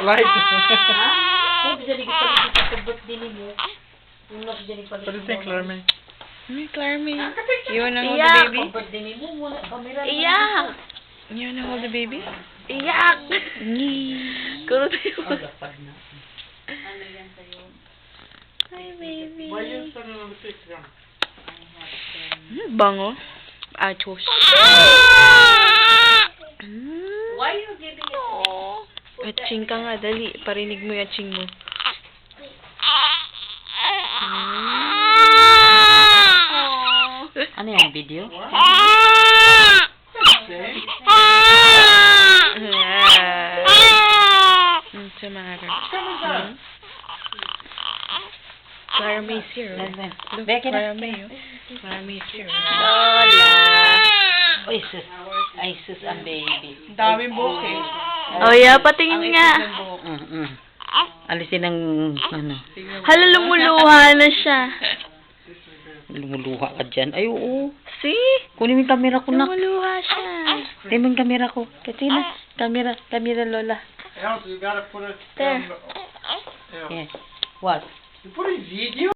light. Ha? Bisa di palit sa birthday nimo. Yung nak dyan palit. What do you think, Larmy? Clarmy. You wanna hold the Iyak! baby? Pag birthday nimo, muna kamera. Iyak! You wanna hold the baby? Iyak! Kuro tayo. Agapad na. Ano yan sa'yo? Hi, baby. Why you turning on the six gun? Bango. Achos. Why you giving it? Aching ka nga, dali. Parinig mo yung aching mo. Ano yan, video? What's the matter? Clarmy's here. Look, Clarmy. Clarmy's here. Lola. Ay, sus. Ay, sus, ang baby. Daming buhok eh. Oh, yeah, patingin nga. Alisin ang, ano. Hala, lumuluha na siya. Lumuluha ka dyan. Ay, oo. See? Kunin mo yung camera ko, nak. Lumuluha siya. Kunin mo yung camera ko. Kasi na, camera, Lola. Else, you gotta put it There. on the... Yeah. What? You put a video?